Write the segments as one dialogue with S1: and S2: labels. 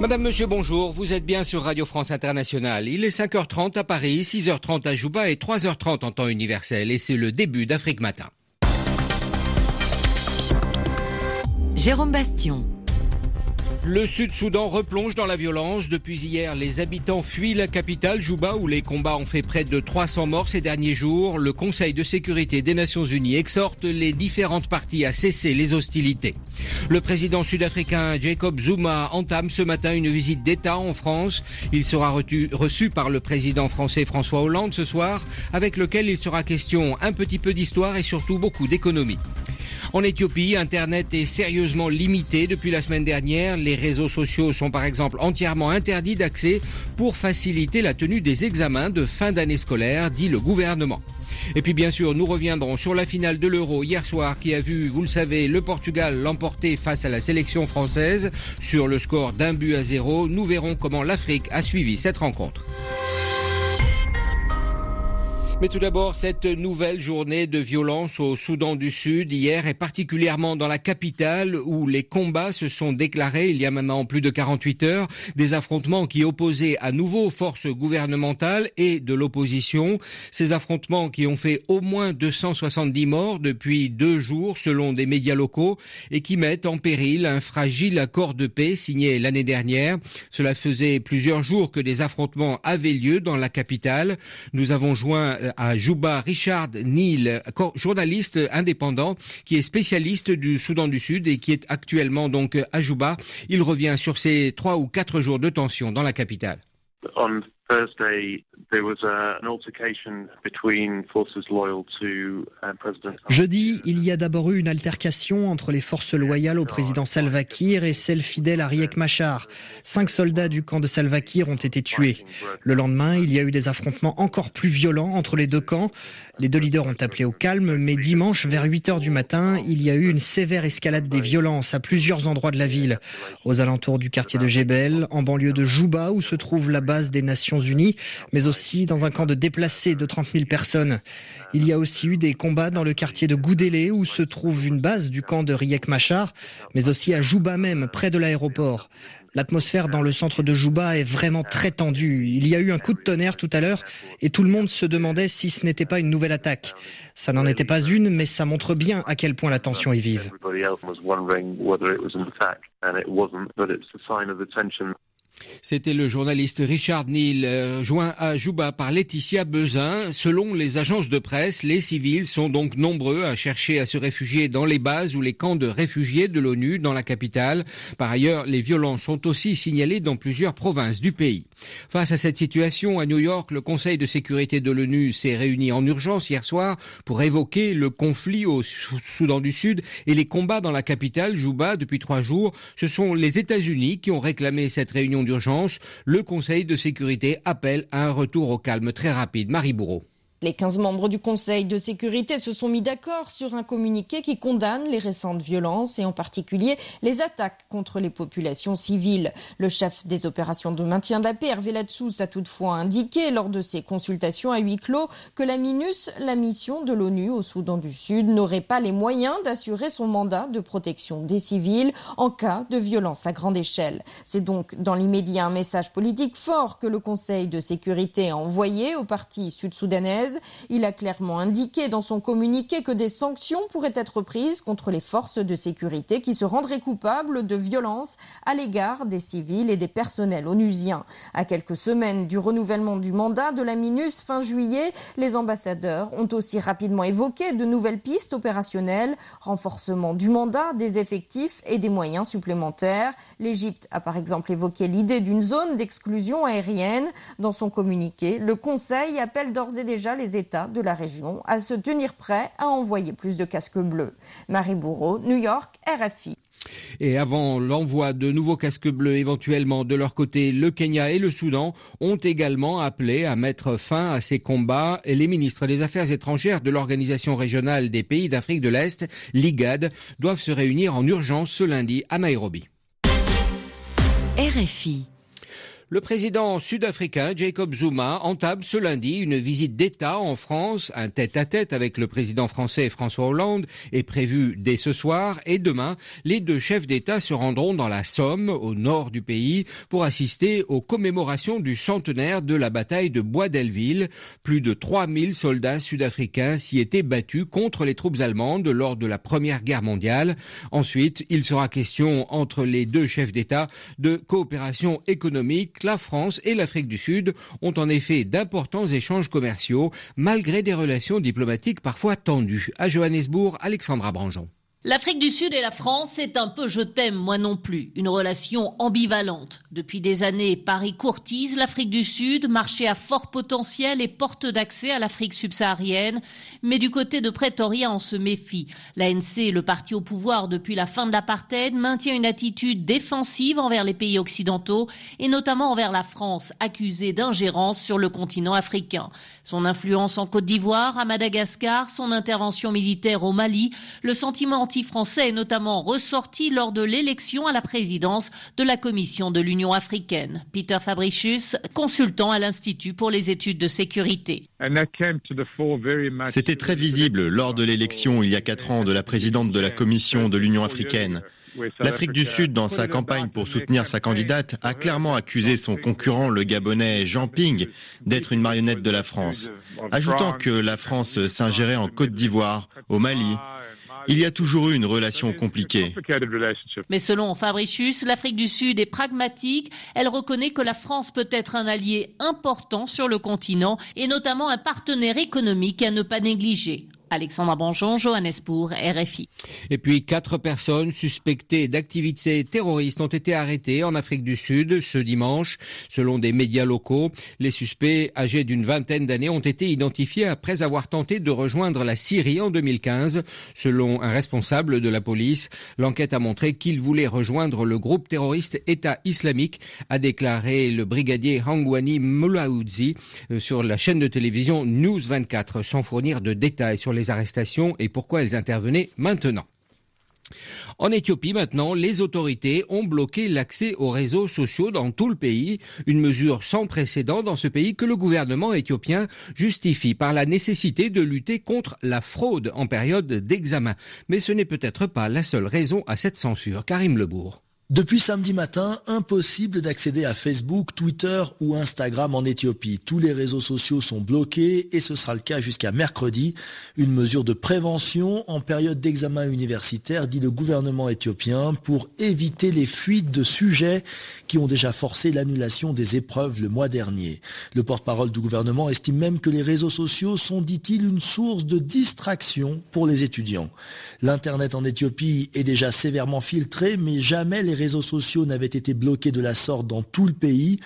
S1: Madame, monsieur, bonjour. Vous êtes bien sur Radio France Internationale. Il est 5h30 à Paris, 6h30 à Juba et 3h30 en temps universel. Et c'est le début d'Afrique Matin.
S2: Jérôme Bastion.
S1: Le Sud-Soudan replonge dans la violence. Depuis hier, les habitants fuient la capitale, Juba, où les combats ont fait près de 300 morts ces derniers jours. Le Conseil de sécurité des Nations Unies exhorte les différentes parties à cesser les hostilités. Le président sud-africain Jacob Zuma entame ce matin une visite d'État en France. Il sera reçu par le président français François Hollande ce soir, avec lequel il sera question un petit peu d'histoire et surtout beaucoup d'économie. En Éthiopie, Internet est sérieusement limité depuis la semaine dernière. Les réseaux sociaux sont par exemple entièrement interdits d'accès pour faciliter la tenue des examens de fin d'année scolaire, dit le gouvernement. Et puis bien sûr, nous reviendrons sur la finale de l'Euro hier soir qui a vu, vous le savez, le Portugal l'emporter face à la sélection française sur le score d'1-0. Nous verrons comment l'Afrique a suivi cette rencontre. Mais tout d'abord, cette nouvelle journée de violence au Soudan du Sud hier et particulièrement dans la capitale où les combats se sont déclarés il y a maintenant plus de 48 heures. Des affrontements qui opposaient à nouveau forces gouvernementales et de l'opposition. Ces affrontements qui ont fait au moins 270 morts depuis 2 jours selon des médias locaux et qui mettent en péril un fragile accord de paix signé l'année dernière. Cela faisait plusieurs jours que des affrontements avaient lieu dans la capitale. Nous avons joint à Juba Richard Neal, journaliste indépendant qui est spécialiste du Soudan du Sud et qui est actuellement donc à Juba. Il revient sur ces 3 ou 4 jours de tension dans la capitale.
S3: On Thursday, there was an altercation between forces loyal to President.
S4: Jeudi, il y a d'abord eu une altercation entre les forces loyales au président Salva Kiir et celles fidèles à Riek Machar. 5 soldats du camp de Salva Kiir ont été tués. Le lendemain, il y a eu des affrontements encore plus violents entre les 2 camps. Les 2 leaders ont appelé au calme, mais dimanche, vers 8h du matin, il y a eu une sévère escalade des violences à plusieurs endroits de la ville. Aux alentours du quartier de Jebel, en banlieue de Juba, où se trouve la base des Nations Unies, mais aussi dans un camp de déplacés de 30 000 personnes. Il y a aussi eu des combats dans le quartier de Goudélé, où se trouve une base du camp de Riek Machar, mais aussi à Juba même, près de l'aéroport. L'atmosphère dans le centre de Juba est vraiment très tendue. Il y a eu un coup de tonnerre tout à l'heure et tout le monde se demandait si ce n'était pas une nouvelle attaque. Ça n'en était pas une, mais ça montre bien à quel point la tension est vive.
S1: C'était le journaliste Richard Neal, joint à Juba par Laetitia Bezin. Selon les agences de presse, les civils sont donc nombreux à chercher à se réfugier dans les bases ou les camps de réfugiés de l'ONU dans la capitale. Par ailleurs, les violences sont aussi signalées dans plusieurs provinces du pays. Face à cette situation, à New York, le Conseil de sécurité de l'ONU s'est réuni en urgence hier soir pour évoquer le conflit au Soudan du Sud et les combats dans la capitale, Juba, depuis 3 jours. Ce sont les États-Unis qui ont réclamé cette réunion d'urgence. Le Conseil de sécurité appelle à un retour au calme très rapide. Marie Bourreau.
S5: Les 15 membres du Conseil de sécurité se sont mis d'accord sur un communiqué qui condamne les récentes violences et en particulier les attaques contre les populations civiles. Le chef des opérations de maintien de la paix, Hervé Latsous, a toutefois indiqué lors de ses consultations à huis clos que la MINUS, la mission de l'ONU au Soudan du Sud, n'aurait pas les moyens d'assurer son mandat de protection des civils en cas de violence à grande échelle. C'est donc dans l'immédiat un message politique fort que le Conseil de sécurité a envoyé aux parties sud-soudanaises. Il a clairement indiqué dans son communiqué que des sanctions pourraient être prises contre les forces de sécurité qui se rendraient coupables de violences à l'égard des civils et des personnels onusiens. À quelques semaines du renouvellement du mandat de la MINUS fin juillet, les ambassadeurs ont aussi rapidement évoqué de nouvelles pistes opérationnelles, renforcement du mandat, des effectifs et des moyens supplémentaires. L'Égypte a par exemple évoqué l'idée d'une zone d'exclusion aérienne. Dans son communiqué, le Conseil appelle d'ores et déjà les États de la région à se tenir prêts à envoyer plus de casques bleus. Marie Bourreau, New York, RFI.
S1: Et avant l'envoi de nouveaux casques bleus éventuellement de leur côté, le Kenya et le Soudan ont également appelé à mettre fin à ces combats. Et les ministres des Affaires étrangères de l'Organisation régionale des pays d'Afrique de l'Est, l'IGAD, doivent se réunir en urgence ce lundi à Nairobi.
S2: RFI.
S1: Le président sud-africain Jacob Zuma entame ce lundi une visite d'État en France. Un tête-à-tête avec le président français François Hollande est prévu dès ce soir. Et demain, les deux chefs d'État se rendront dans la Somme, au nord du pays, pour assister aux commémorations du centenaire de la bataille de Bois-Delville. Plus de 3000 soldats sud-africains s'y étaient battus contre les troupes allemandes lors de la Première Guerre mondiale. Ensuite, il sera question entre les deux chefs d'État de coopération économique. La France et l'Afrique du Sud ont en effet d'importants échanges commerciaux, malgré des relations diplomatiques parfois tendues. À Johannesburg, Alexandra Branjon.
S6: L'Afrique du Sud et la France, c'est un peu je t'aime, moi non plus. Une relation ambivalente. Depuis des années, Paris courtise l'Afrique du Sud, marché à fort potentiel et porte d'accès à l'Afrique subsaharienne. Mais du côté de Pretoria, on se méfie. L'ANC, le parti au pouvoir depuis la fin de l'apartheid, maintient une attitude défensive envers les pays occidentaux et notamment envers la France, accusée d'ingérence sur le continent africain. Son influence en Côte d'Ivoire, à Madagascar, son intervention militaire au Mali, le sentiment anti-français est notamment ressorti lors de l'élection à la présidence de la Commission de l'Union africaine. Peter Fabricius, consultant à l'Institut pour les études de sécurité.
S7: C'était très visible lors de l'élection il y a 4 ans de la présidente de la Commission de l'Union africaine. L'Afrique du Sud, dans sa campagne pour soutenir sa candidate, a clairement accusé son concurrent, le Gabonais Jean Ping, d'être une marionnette de la France, ajoutant que la France s'ingérait en Côte d'Ivoire, au Mali. Il y a toujours eu une relation compliquée.
S6: Mais selon Fabricius, l'Afrique du Sud est pragmatique. Elle reconnaît que la France peut être un allié important sur le continent et notamment un partenaire économique à ne pas négliger. Alexandra Branjon, Johannesburg, RFI.
S1: Et puis 4 personnes suspectées d'activités terroristes ont été arrêtées en Afrique du Sud ce dimanche. Selon des médias locaux, les suspects âgés d'une vingtaine d'années ont été identifiés après avoir tenté de rejoindre la Syrie en 2015. Selon un responsable de la police, l'enquête a montré qu'ils voulaient rejoindre le groupe terroriste État islamique, a déclaré le brigadier Hangwani Moulaoudzi sur la chaîne de télévision News 24, sans fournir de détails sur les arrestations et pourquoi elles intervenaient maintenant. En Éthiopie, maintenant, les autorités ont bloqué l'accès aux réseaux sociaux dans tout le pays. Une mesure sans précédent dans ce pays que le gouvernement éthiopien justifie par la nécessité de lutter contre la fraude en période d'examen. Mais ce n'est peut-être pas la seule raison à cette censure. Karim Lebourg.
S8: Depuis samedi matin, impossible d'accéder à Facebook, Twitter ou Instagram en Éthiopie. Tous les réseaux sociaux sont bloqués et ce sera le cas jusqu'à mercredi. Une mesure de prévention en période d'examen universitaire, dit le gouvernement éthiopien, pour éviter les fuites de sujets qui ont déjà forcé l'annulation des épreuves le mois dernier. Le porte-parole du gouvernement estime même que les réseaux sociaux sont, dit-il, une source de distraction pour les étudiants. L'Internet en Éthiopie est déjà sévèrement filtré, mais jamais les réseaux sociaux n'avaient été bloqués de la sorte dans tout le pays.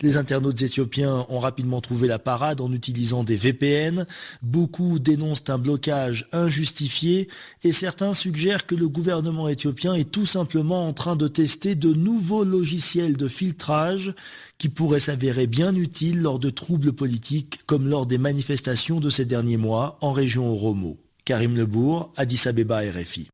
S8: Les internautes éthiopiens ont rapidement trouvé la parade en utilisant des VPN. Beaucoup dénoncent un blocage injustifié et certains suggèrent que le gouvernement éthiopien est tout simplement en train de tester de nouveaux logiciels de filtrage qui pourraient s'avérer bien utiles lors de troubles politiques comme lors des manifestations de ces derniers mois en région Oromo. Karim Lebourg, Addis Abeba, RFI.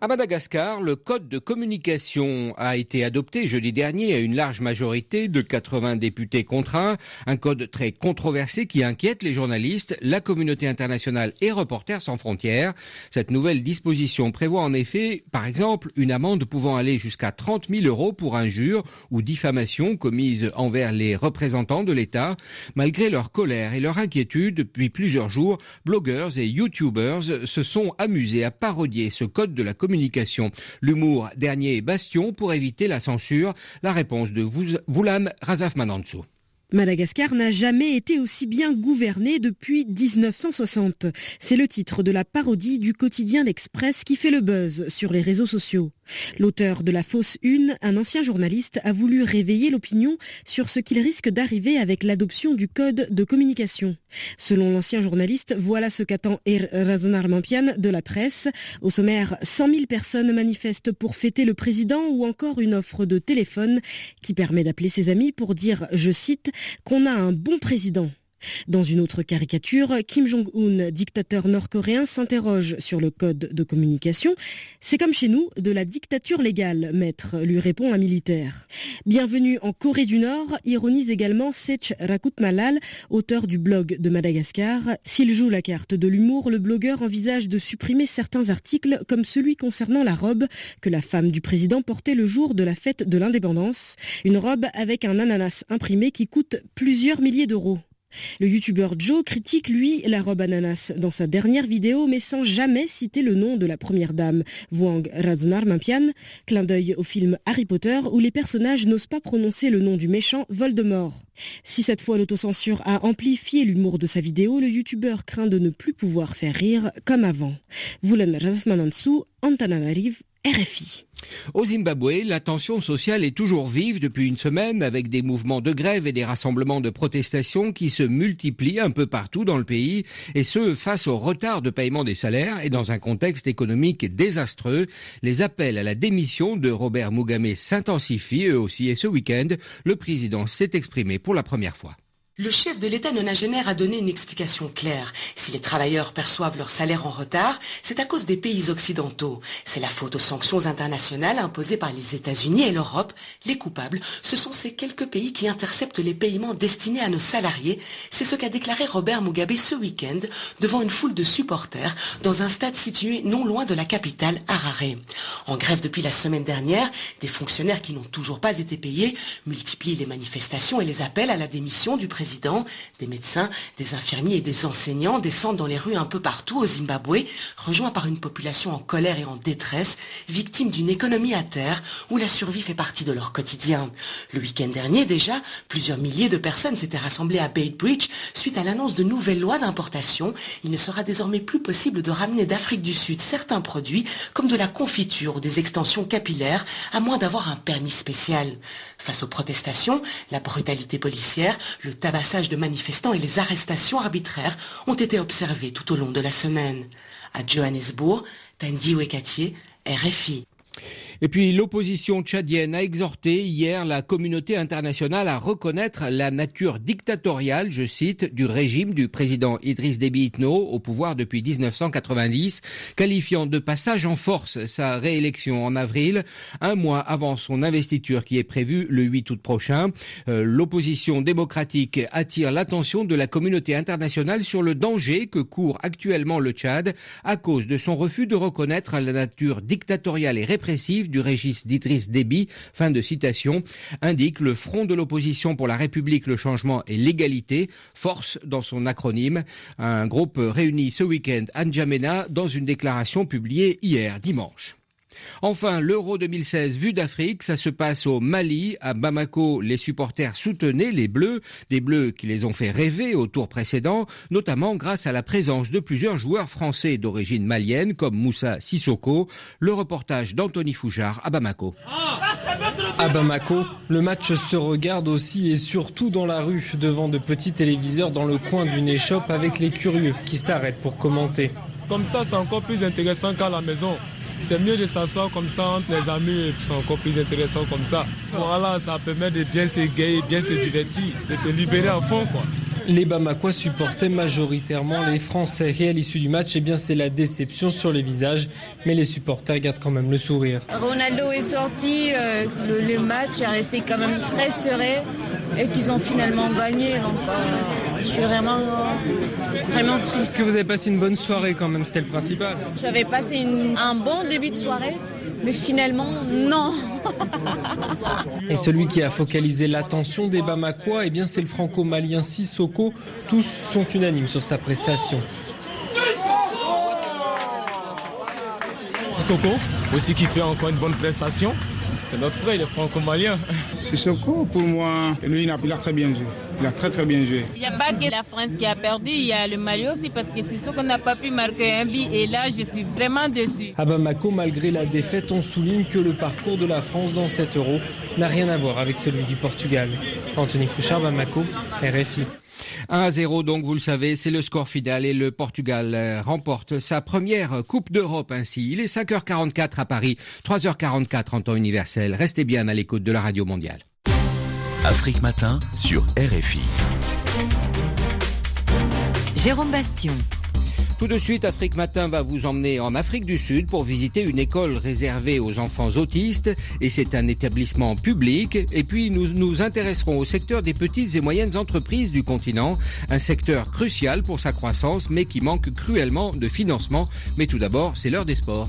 S1: À Madagascar, le code de communication a été adopté jeudi dernier à une large majorité de 80 députés contre 1. Un code très controversé qui inquiète les journalistes, la communauté internationale et Reporters sans frontières. Cette nouvelle disposition prévoit en effet, par exemple, une amende pouvant aller jusqu'à 30 000 € pour injure ou diffamation commise envers les représentants de l'État. Malgré leur colère et leur inquiétude, depuis plusieurs jours, blogueurs et youtubers se sont amusés à parodier ce code de la communication. L'humour, dernier bastion pour éviter la censure. La réponse de Voulam Razaf Manantsou.
S9: Madagascar n'a jamais été aussi bien gouverné depuis 1960. C'est le titre de la parodie du quotidien L'Express qui fait le buzz sur les réseaux sociaux. L'auteur de la fausse une, un ancien journaliste, a voulu réveiller l'opinion sur ce qu'il risque d'arriver avec l'adoption du code de communication. Selon l'ancien journaliste, voilà ce qu'attend Razonar Mampian de la presse. Au sommaire, 100 000 personnes manifestent pour fêter le président ou encore une offre de téléphone qui permet d'appeler ses amis pour dire, je cite, qu'on a un bon président. Dans une autre caricature, Kim Jong-un, dictateur nord-coréen, s'interroge sur le code de communication. C'est comme chez nous, de la dictature légale, maître, lui répond un militaire. Bienvenue en Corée du Nord, ironise également Sech Rakutmalal, auteur du blog de Madagascar. S'il joue la carte de l'humour, le blogueur envisage de supprimer certains articles comme celui concernant la robe que la femme du président portait le jour de la fête de l'indépendance. Une robe avec un ananas imprimé qui coûte plusieurs milliers d'euros. Le youtubeur Joe critique, lui, la robe ananas dans sa dernière vidéo, mais sans jamais citer le nom de la première dame, Wang Razonarmampian, clin d'œil au film Harry Potter où les personnages n'osent pas prononcer le nom du méchant Voldemort. Si cette fois l'autocensure a amplifié l'humour de sa vidéo, le youtubeur craint de ne plus pouvoir faire rire comme avant. Vulan Razafmanansu, Antananarive, RFI.
S1: Au Zimbabwe, la tension sociale est toujours vive depuis une semaine avec des mouvements de grève et des rassemblements de protestation qui se multiplient un peu partout dans le pays et ce face au retard de paiement des salaires et dans un contexte économique désastreux. Les appels à la démission de Robert Mugabe s'intensifient eux aussi et ce week-end, le président s'est exprimé pour la première fois.
S10: Le chef de l'État nonagénaire a donné une explication claire. Si les travailleurs perçoivent leur salaire en retard, c'est à cause des pays occidentaux. C'est la faute aux sanctions internationales imposées par les États-Unis et l'Europe. Les coupables, ce sont ces quelques pays qui interceptent les paiements destinés à nos salariés. C'est ce qu'a déclaré Robert Mugabe ce week-end devant une foule de supporters dans un stade situé non loin de la capitale, Harare. En grève depuis la semaine dernière, des fonctionnaires qui n'ont toujours pas été payés multiplient les manifestations et les appels à la démission du président. Des médecins, des infirmiers et des enseignants descendent dans les rues un peu partout au Zimbabwe, rejoints par une population en colère et en détresse, victime d'une économie à terre où la survie fait partie de leur quotidien. Le week-end dernier déjà, plusieurs milliers de personnes s'étaient rassemblées à Beit Bridge suite à l'annonce de nouvelles lois d'importation. Il ne sera désormais plus possible de ramener d'Afrique du Sud certains produits comme de la confiture ou des extensions capillaires à moins d'avoir un permis spécial. Face aux protestations, la brutalité policière, le tabassage de manifestants et les arrestations arbitraires ont été observés tout au long de la semaine. À Johannesburg, Tandiwe Katié, RFI.
S1: Et puis l'opposition tchadienne a exhorté hier la communauté internationale à reconnaître la nature dictatoriale, je cite, du régime du président Idriss Déby Itno au pouvoir depuis 1990, qualifiant de passage en force sa réélection en avril, un mois avant son investiture qui est prévue le 8 août prochain. L'opposition démocratique attire l'attention de la communauté internationale sur le danger que court actuellement le Tchad à cause de son refus de reconnaître la nature dictatoriale et répressive du régime d'Idriss Déby, fin de citation, indique le Front de l'opposition pour la République, le changement et l'égalité, FORCE dans son acronyme, un groupe réuni ce week-end à N'Djamena dans une déclaration publiée hier dimanche. Enfin, l'Euro 2016 vue d'Afrique, ça se passe au Mali. À Bamako, les supporters soutenaient les Bleus, des Bleus qui les ont fait rêver au tour précédent, notamment grâce à la présence de plusieurs joueurs français d'origine malienne comme Moussa Sissoko. Le reportage d'Anthony Fougard à Bamako.
S11: À Bamako, le match se regarde aussi et surtout dans la rue, devant de petits téléviseurs dans le coin d'une échoppe avec les curieux qui s'arrêtent pour commenter.
S12: Comme ça, c'est encore plus intéressant qu'à la maison. C'est mieux de s'asseoir comme ça entre les amis et puis c'est encore plus intéressant comme ça. Voilà, ça permet de bien s'égayer, bien se divertir, de se libérer à fond, quoi.
S11: Les Bamakois supportaient majoritairement les Français et à l'issue du match, c'est la déception sur les visages, mais les supporters gardent quand même le sourire.
S13: Ronaldo est sorti, le match est resté quand même très serré et qu'ils ont finalement gagné, donc je suis vraiment triste.
S11: Est-ce que vous avez passé une bonne soirée quand même, c'était le principal?
S13: J'avais passé un bon début de soirée, mais finalement, non.
S11: Et celui qui a focalisé l'attention des Bamakois, c'est le franco-malien Sissoko. Tous sont unanimes sur sa prestation.
S12: Sissoko, aussi qui fait encore une bonne prestation. C'est notre frère, il est franco-malien.
S14: Sissoko, pour moi, lui, il a très bien joué. Il a très bien joué.
S15: Il n'y a pas que la France qui a perdu, il y a le Mali aussi parce que Sissoko n'a pas pu marquer un but et là, je suis vraiment déçu.
S11: À Bamako, malgré la défaite, on souligne que le parcours de la France dans cet Euro n'a rien à voir avec celui du Portugal. Anthony Fouchard, Bamako, RFI.
S1: 1-0, donc vous le savez, c'est le score final et le Portugal remporte sa première Coupe d'Europe ainsi. Il est 5h44 à Paris, 3h44 en temps universel. Restez bien à l'écoute de la Radio Mondiale.
S16: Afrique Matin sur RFI.
S2: Jérôme Bastion.
S1: Tout de suite, Afrique Matin va vous emmener en Afrique du Sud pour visiter une école réservée aux enfants autistes. Et c'est un établissement public. Et puis, nous nous intéresserons au secteur des petites et moyennes entreprises du continent. Un secteur crucial pour sa croissance, mais qui manque cruellement de financement. Mais tout d'abord, c'est l'heure des sports.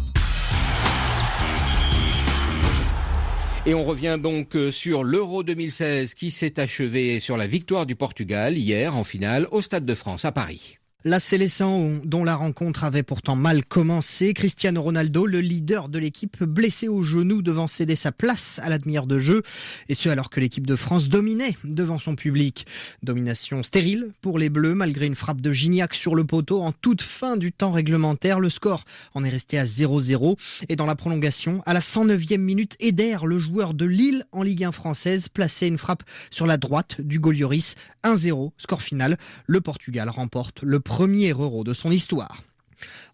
S1: Et on revient donc sur l'Euro 2016 qui s'est achevé sur la victoire du Portugal hier en finale au Stade de France à Paris.
S4: La Seleção, dont la rencontre avait pourtant mal commencé, Cristiano Ronaldo, le leader de l'équipe, blessé au genou devant céder sa place à la demi-heure de jeu, et ce alors que l'équipe de France dominait devant son public. Domination stérile pour les Bleus, malgré une frappe de Gignac sur le poteau en toute fin du temps réglementaire. Le score en est resté à 0-0. Et dans la prolongation, à la 109e minute, Eder, le joueur de Lille en Ligue 1 française, plaçait une frappe sur la droite du goal Lloris. 1-0, score final. Le Portugal remporte le premier Euro de son histoire.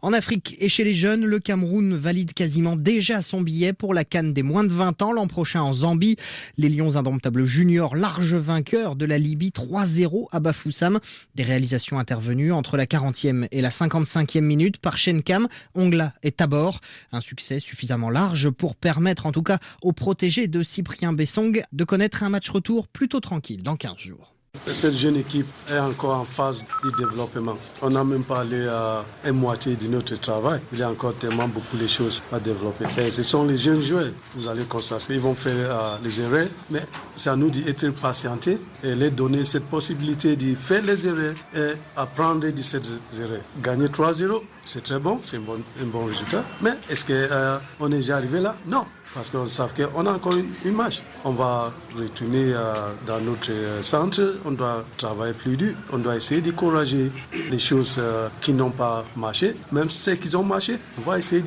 S4: En Afrique et chez les jeunes, le Cameroun valide quasiment déjà son billet pour la CAN des moins de 20 ans l'an prochain en Zambie. Les Lions indomptables juniors, larges vainqueurs de la Libye, 3-0 à Bafoussam. Des réalisations intervenues entre la 40e et la 55e minute par Chenkam, Ongla et Tabor. Un succès suffisamment large pour permettre en tout cas aux protégés de Cyprien Bessong de connaître un match retour plutôt tranquille dans 15 jours.
S16: Cette jeune équipe est encore en phase de développement. On n'a même pas allé à une moitié de notre travail. Il y a encore tellement beaucoup de choses à développer. Et ce sont les jeunes joueurs, vous allez constater, ils vont faire les erreurs, mais c'est à nous d'être patientés et leur donner cette possibilité de faire les erreurs et apprendre de ces erreurs. Gagner 3-0, c'est très bon, c'est un bon résultat, mais est-ce qu'on est déjà arrivé là? Non. Parce qu'on sait qu'on a encore une match. On va retourner dans notre centre, on doit travailler plus dur, on doit essayer d'encourager les choses qui n'ont pas marché. Même celles qui ont marché, on va essayer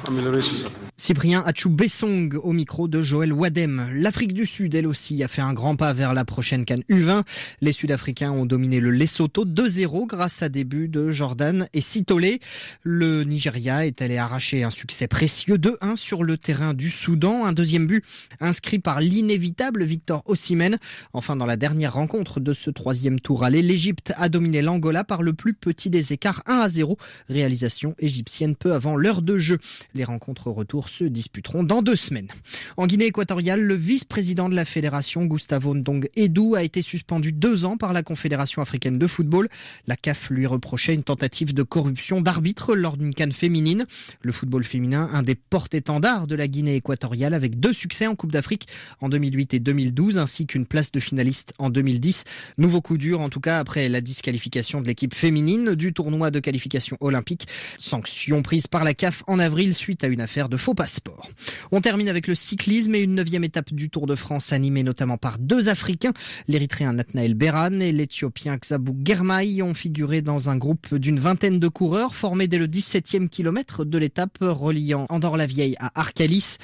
S16: d'améliorer tout ça.
S4: Cyprien Achou-Bessong au micro de Joël Wadem. L'Afrique du Sud, elle aussi, a fait un grand pas vers la prochaine CAN U20. Les Sud-Africains ont dominé le Lesotho 2-0 grâce à des buts de Jordan et Sitole. Le Nigeria est allé arracher un succès précieux 2-1 sur le terrain du Soudan. Un deuxième but inscrit par l'inévitable Victor Osimhen. Enfin, dans la dernière rencontre de ce troisième tour aller, l'Égypte a dominé l'Angola par le plus petit des écarts 1-0. Réalisation égyptienne peu avant l'heure de jeu. Les rencontres retour se disputeront dans 2 semaines. En Guinée équatoriale, le vice-président de la fédération, Gustavo Ndong Edou, a été suspendu 2 ans par la Confédération africaine de football. La CAF lui reprochait une tentative de corruption d'arbitre lors d'une CAN féminine. Le football féminin, un des porte-étendards de la Guinée équatoriale, avec 2 succès en Coupe d'Afrique en 2008 et 2012, ainsi qu'une place de finaliste en 2010. Nouveau coup dur, en tout cas, après la disqualification de l'équipe féminine du tournoi de qualification olympique. Sanction prise par la CAF en avril suite à une affaire de faux passeport. On termine avec le cyclisme et une 9e étape du Tour de France animée notamment par 2 Africains. L'Érythréen Nathanaël Beran et l'Éthiopien Xabou Germaï ont figuré dans un groupe d'une 20aine de coureurs formés dès le 17e kilomètre de l'étape reliant Andorre-la-Vieille à Arcalis.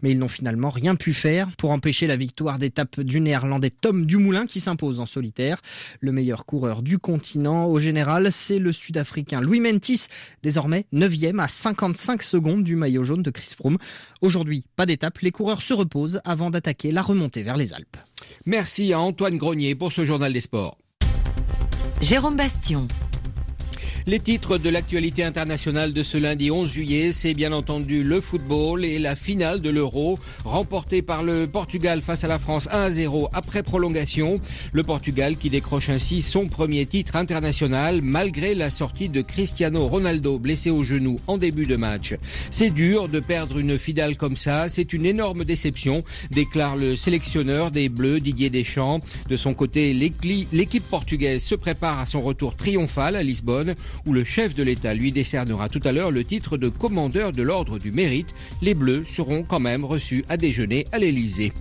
S4: Mais ils n'ont finalement rien pu faire pour empêcher la victoire d'étape du Néerlandais Tom Dumoulin qui s'impose en solitaire. Le meilleur coureur du continent au général, c'est le Sud-Africain Louis Mentis, désormais 9e à 55 secondes du maillot jaune de Chris Froome. Aujourd'hui, pas d'étape, les coureurs se reposent avant d'attaquer la remontée vers les Alpes.
S1: Merci à Antoine Grenier pour ce journal des sports.
S2: Jérôme Bastion.
S1: Les titres de l'actualité internationale de ce lundi 11 juillet, c'est bien entendu le football et la finale de l'Euro, remportée par le Portugal face à la France 1-0 après prolongation. Le Portugal qui décroche ainsi son premier titre international malgré la sortie de Cristiano Ronaldo blessé au genou en début de match. C'est dur de perdre une finale comme ça, c'est une énorme déception, déclare le sélectionneur des Bleus Didier Deschamps. De son côté, l'équipe portugaise se prépare à son retour triomphal à Lisbonne, où le chef de l'État lui décernera tout à l'heure le titre de commandeur de l'Ordre du Mérite. Les Bleus seront quand même reçus à déjeuner à l'Élysée.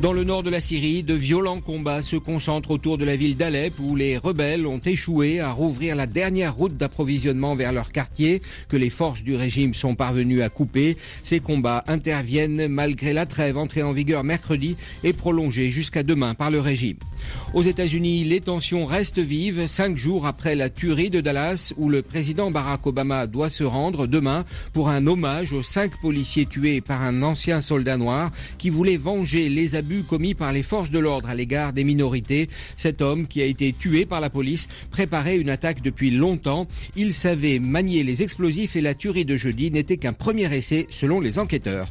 S1: Dans le nord de la Syrie, de violents combats se concentrent autour de la ville d'Alep, où les rebelles ont échoué à rouvrir la dernière route d'approvisionnement vers leur quartier, que les forces du régime sont parvenues à couper. Ces combats interviennent malgré la trêve entrée en vigueur mercredi et prolongée jusqu'à demain par le régime. Aux États-Unis, les tensions restent vives 5 jours après la tuerie de Dallas, où le président Barack Obama doit se rendre demain pour un hommage aux 5 policiers tués par un ancien soldat noir qui voulait venger les abus commis par les forces de l'ordre à l'égard des minorités. Cet homme, qui a été tué par la police, préparait une attaque depuis longtemps. Il savait manier les explosifs et la tuerie de jeudi n'était qu'un premier essai selon les enquêteurs.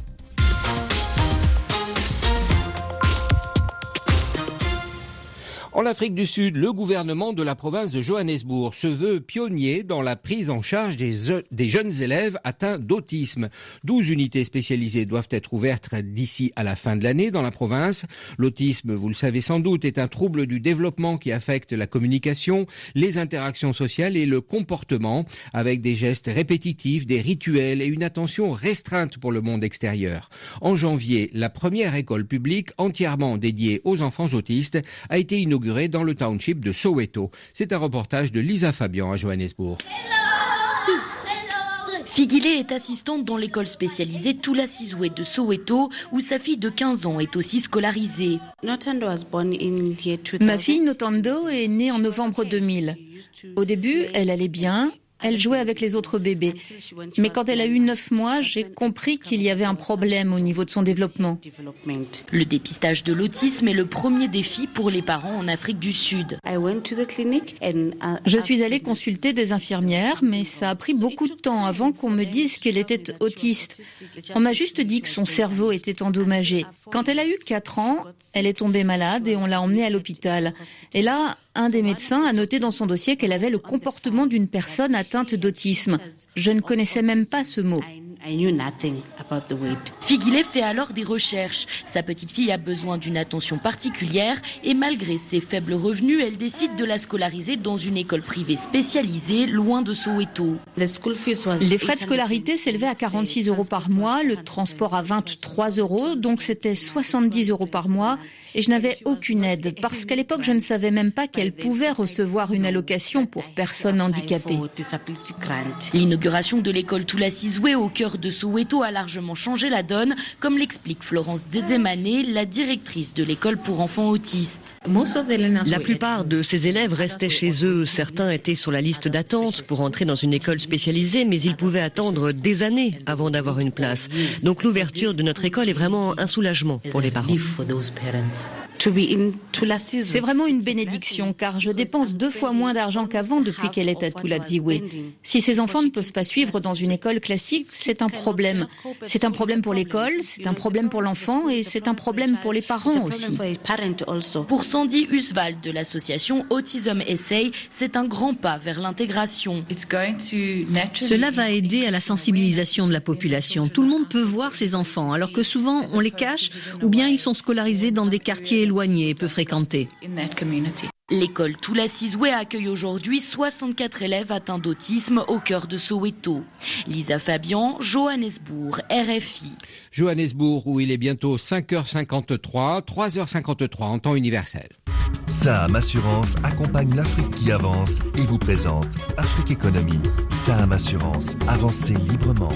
S1: En Afrique du Sud, le gouvernement de la province de Johannesburg se veut pionnier dans la prise en charge des jeunes élèves atteints d'autisme. 12 unités spécialisées doivent être ouvertes d'ici à la fin de l'année dans la province. L'autisme, vous le savez sans doute, est un trouble du développement qui affecte la communication, les interactions sociales et le comportement, avec des gestes répétitifs, des rituels et une attention restreinte pour le monde extérieur. En janvier, la première école publique entièrement dédiée aux enfants autistes a été inaugurée dans le township de Soweto. C'est un reportage de Lisa Fabian à Johannesburg.
S17: Figile est assistante dans l'école spécialisée Tula Sizwe de Soweto, où sa fille de 15 ans est aussi scolarisée.
S18: Ma fille Notando est née en novembre 2000. Au début, elle allait bien. Elle jouait avec les autres bébés. Mais quand elle a eu 9 mois, j'ai compris qu'il y avait un problème au niveau de son développement.
S17: Le dépistage de l'autisme est le premier défi pour les parents en Afrique du Sud.
S18: Je suis allée consulter des infirmières, mais ça a pris beaucoup de temps avant qu'on me dise qu'elle était autiste. On m'a juste dit que son cerveau était endommagé. Quand elle a eu 4 ans, elle est tombée malade et on l'a emmenée à l'hôpital. Et là, un des médecins a noté dans son dossier qu'elle avait le comportement d'une personne atteinte d'autisme. Je ne connaissais même pas ce mot.
S17: Figile fait alors des recherches. Sa petite fille a besoin d'une attention particulière et malgré ses faibles revenus, elle décide de la scolariser dans une école privée spécialisée loin de Soweto.
S18: Les frais de scolarité s'élevaient à 46 € par mois, le transport à 23 €, donc c'était 70 € par mois. Et je n'avais aucune aide parce qu'à l'époque, je ne savais même pas qu'elle pouvait recevoir une allocation pour personnes handicapées.
S17: L'inauguration de l'école Tula Sizwe au cœur de Soweto a largement changé la donne, comme l'explique Florence Dzedzemane, la directrice de l'école pour enfants autistes.
S19: La plupart de ces élèves restaient chez eux. Certains étaient sur la liste d'attente pour entrer dans une école spécialisée, mais ils pouvaient attendre des années avant d'avoir une place. Donc l'ouverture de notre école est vraiment un soulagement pour les parents.
S18: C'est vraiment une bénédiction car je dépense 2 fois moins d'argent qu'avant depuis qu'elle est à Tula Sizwe. Si ces enfants ne peuvent pas suivre dans une école classique, c'est un problème. C'est un problème pour l'école, c'est un problème pour l'enfant et c'est un problème pour les parents aussi.
S17: Pour Sandy Uswald de l'association Autism SA, c'est un grand pas vers l'intégration.
S20: Cela va aider à la sensibilisation de la population. Tout le monde peut voir ses enfants, alors que souvent on les cache ou bien ils sont scolarisés dans des quartiers éloignés et peu fréquentés.
S17: L'école Tula Sizwe accueille aujourd'hui 64 élèves atteints d'autisme au cœur de Soweto. Lisa Fabian, Johannesburg, RFI.
S1: Johannesburg, où il est bientôt 5h53, 3h53 en temps universel.
S21: Saham Assurance accompagne l'Afrique qui avance et vous présente Afrique Économie. Saham Assurance, avancez librement.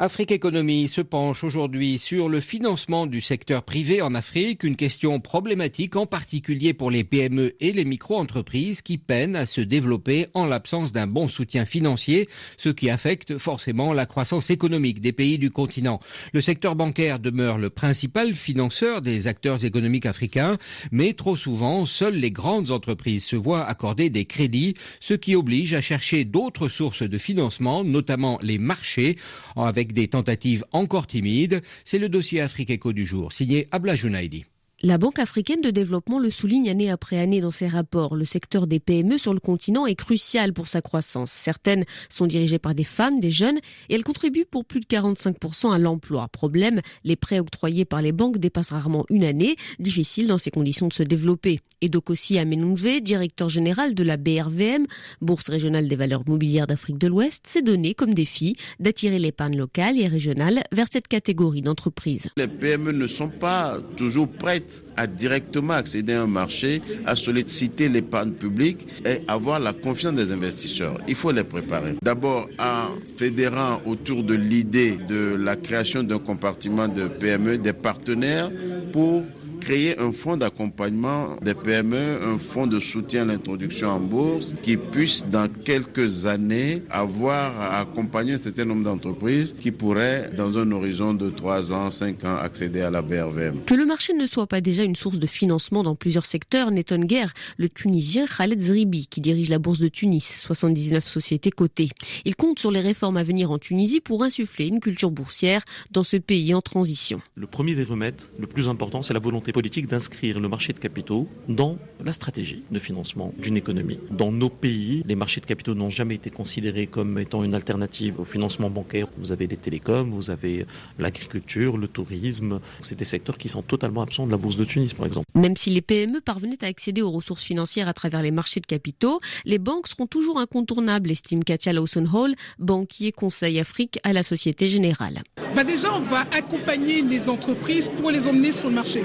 S1: Afrique Économie se penche aujourd'hui sur le financement du secteur privé en Afrique, une question problématique en particulier pour les PME et les micro-entreprises qui peinent à se développer en l'absence d'un bon soutien financier, ce qui affecte forcément la croissance économique des pays du continent. Le secteur bancaire demeure le principal financeur des acteurs économiques africains, mais trop souvent, seules les grandes entreprises se voient accorder des crédits, ce qui oblige à chercher d'autres sources de financement, notamment les marchés, avec des tentatives encore timides. C'est le dossier Afrique Éco du jour, signé Abla Jounaidi.
S22: La Banque africaine de développement le souligne année après année dans ses rapports. Le secteur des PME sur le continent est crucial pour sa croissance. Certaines sont dirigées par des femmes, des jeunes, et elles contribuent pour plus de 45% à l'emploi. Problème, les prêts octroyés par les banques dépassent rarement une année. Difficile dans ces conditions de se développer. Et Dokosi Amenunve, directeur général de la BRVM, Bourse régionale des valeurs mobilières d'Afrique de l'Ouest, s'est donné comme défi d'attirer l'épargne locale et régionale vers cette catégorie d'entreprises.
S23: Les PME ne sont pas toujours prêtes à directement accéder à un marché, à solliciter l'épargne publique et avoir la confiance des investisseurs. Il faut les préparer. D'abord en fédérant autour de l'idée de la création d'un compartiment de PME des partenaires pour créer un fonds d'accompagnement des PME, un fonds de soutien à l'introduction en bourse qui puisse dans quelques années avoir à accompagner un certain nombre d'entreprises qui pourraient dans un horizon de 3 ans, 5 ans accéder à la BRVM.
S22: Que le marché ne soit pas déjà une source de financement dans plusieurs secteurs n'étonne guère le Tunisien Khaled Zribi qui dirige la bourse de Tunis, 79 sociétés cotées. Il compte sur les réformes à venir en Tunisie pour insuffler une culture boursière dans ce pays en transition.
S3: Le premier des remèdes, le plus important, c'est la volonté politique d'inscrire le marché de capitaux dans la stratégie de financement d'une économie. Dans nos pays, les marchés de capitaux n'ont jamais été considérés comme étant une alternative au financement bancaire. Vous avez les télécoms, vous avez l'agriculture, le tourisme. C'est des secteurs qui sont totalement absents de la bourse de Tunis, par exemple.
S22: Même si les PME parvenaient à accéder aux ressources financières à travers les marchés de capitaux, les banques seront toujours incontournables, estime Katia Lawson-Hall, banquier Conseil Afrique à la Société Générale.
S5: Déjà, on va accompagner les entreprises pour les emmener sur le marché.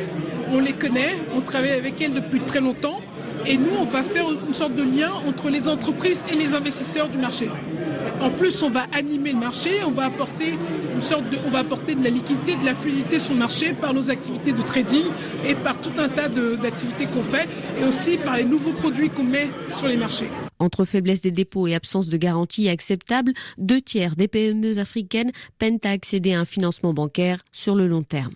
S5: On les connaît, on travaille avec elles depuis très longtemps et nous, on va faire une sorte de lien entre les entreprises et les investisseurs du marché. En plus, on va animer le marché, on va apporter de la liquidité, de la fluidité sur le marché par nos activités de trading et par tout un tas d'activités qu'on fait et aussi par les nouveaux produits qu'on met sur les marchés.
S22: Entre faiblesse des dépôts et absence de garantie acceptable, 2/3 des PME africaines peinent à accéder à un financement bancaire sur le long terme.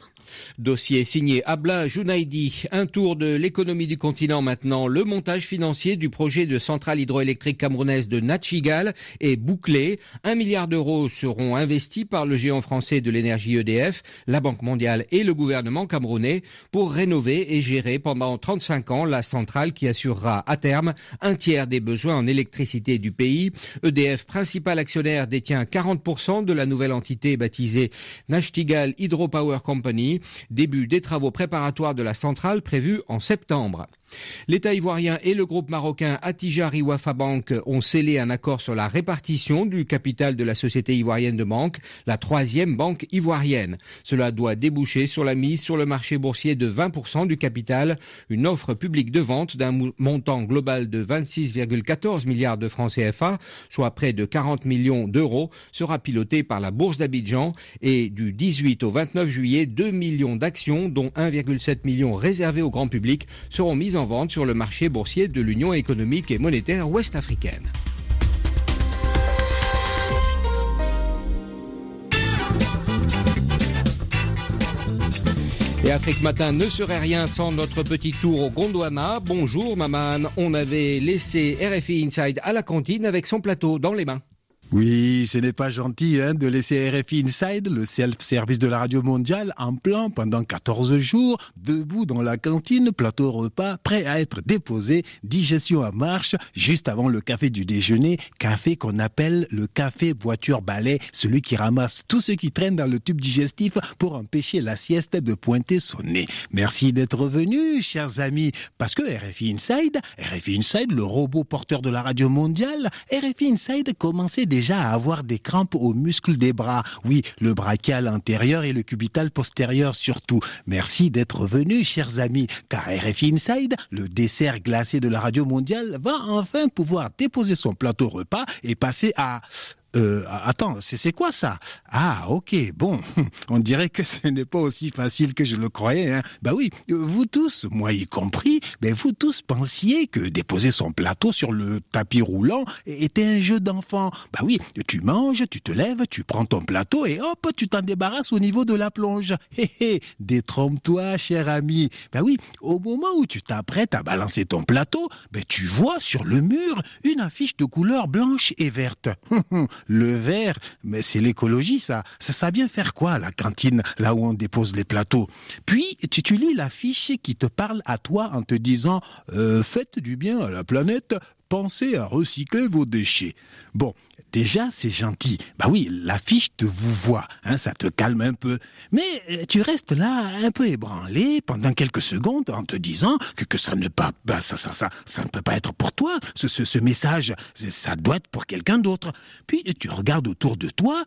S1: Dossier signé Abla Jounaidi. Un tour de l'économie du continent maintenant. Le montage financier du projet de centrale hydroélectrique camerounaise de Nachigal est bouclé. 1 milliard d'euros seront investis par le géant français de l'énergie EDF, la Banque mondiale et le gouvernement camerounais pour rénover et gérer pendant 35 ans la centrale qui assurera à terme 1/3 des besoins en électricité du pays. EDF, principal actionnaire, détient 40% de la nouvelle entité baptisée Nachtigal Hydropower Company. Début des travaux préparatoires de la centrale prévus en septembre. L'État ivoirien et le groupe marocain Attijari Wafa Bank ont scellé un accord sur la répartition du capital de la société ivoirienne de banque, la 3e banque ivoirienne. Cela doit déboucher sur la mise sur le marché boursier de 20% du capital. Une offre publique de vente d'un montant global de 26,14 milliards de francs CFA, soit près de 40 millions d'euros, sera pilotée par la Bourse d'Abidjan et du 18 au 29 juillet, 2 millions d'actions, dont 1,7 million réservées au grand public, seront mises en vente sur le marché boursier de l'Union économique et monétaire ouest-africaine. Et Afrique Matin ne serait rien sans notre petit tour au Gondwana. Bonjour Maman, on avait laissé RFI Inside à la cantine avec son plateau dans les mains.
S7: Oui, ce n'est pas gentil de laisser RFI Inside, le self-service de la radio mondiale, en plan pendant 14 jours, debout dans la cantine, plateau repas, prêt à être déposé, digestion en marche, juste avant le café du déjeuner, café qu'on appelle le café voiture-balai, celui qui ramasse tout ce qui traîne dans le tube digestif pour empêcher la sieste de pointer son nez. Merci d'être venus, chers amis, parce que RFI Inside, le robot porteur de la radio mondiale, RFI Inside commençait déjà à avoir des crampes aux muscles des bras. Oui, le brachial antérieur et le cubital postérieur surtout. Merci d'être venus, chers amis, car RFI Inside, le dessert glacé de la radio mondiale, va enfin pouvoir déposer son plateau repas et passer à... Attends, c'est quoi ça? Ah, ok, bon, on dirait que ce n'est pas aussi facile que je le croyais, hein. Bah oui, vous tous, moi y compris, vous tous pensiez que déposer son plateau sur le tapis roulant était un jeu d'enfant. Bah oui, tu manges, tu te lèves, tu prends ton plateau et hop, tu t'en débarrasses au niveau de la plonge. Hé hé, détrompe-toi, cher ami. Bah oui, au moment où tu t'apprêtes à balancer ton plateau, tu vois sur le mur une affiche de couleur blanche et verte. Le vert, mais c'est l'écologie, ça vient faire quoi à la cantine, là où on dépose les plateaux? Puis, tu lis l'affiche qui te parle à toi en te disant « Faites du bien à la planète ». Pensez à recycler vos déchets. Bon, déjà, c'est gentil. Bah oui, l'affiche te vous voit, ça te calme un peu. Mais tu restes là, un peu ébranlé, pendant quelques secondes, en te disant que ça ne pas, ça ne peut pas être pour toi. Ce message, ça doit être pour quelqu'un d'autre. Puis tu regardes autour de toi,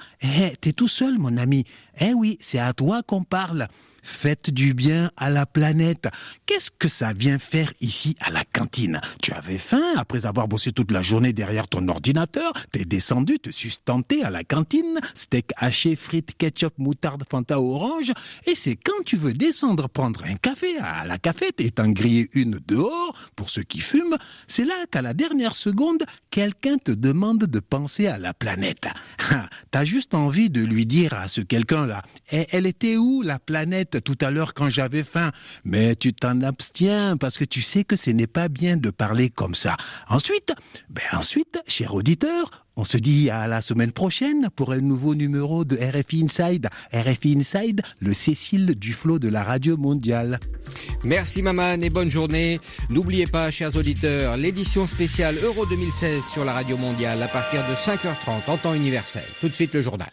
S7: t'es tout seul, mon ami. Eh oui, c'est à toi qu'on parle. Faites du bien à la planète. Qu'est-ce que ça vient faire ici à la cantine? Tu avais faim après avoir bossé toute la journée derrière ton ordinateur, t'es descendu te sustenter à la cantine, steak haché, frites, ketchup, moutarde, Fanta orange, et c'est quand tu veux descendre prendre un café à la cafette et t'en griller une dehors, pour ceux qui fument, c'est là qu'à la dernière seconde, quelqu'un te demande de penser à la planète. T'as juste envie de lui dire à ce quelqu'un-là, elle était où la planète tout à l'heure quand j'avais faim? Mais tu t'en abstiens parce que tu sais que ce n'est pas bien de parler comme ça. Ensuite, cher auditeur, on se dit à la semaine prochaine pour un nouveau numéro de RFI Inside. RFI Inside, le Cécile Duflot de la Radio Mondiale.
S1: Merci Maman et bonne journée. N'oubliez pas, chers auditeurs, l'édition spéciale Euro 2016 sur la Radio Mondiale à partir de 5h30 en temps universel. Tout de suite le journal.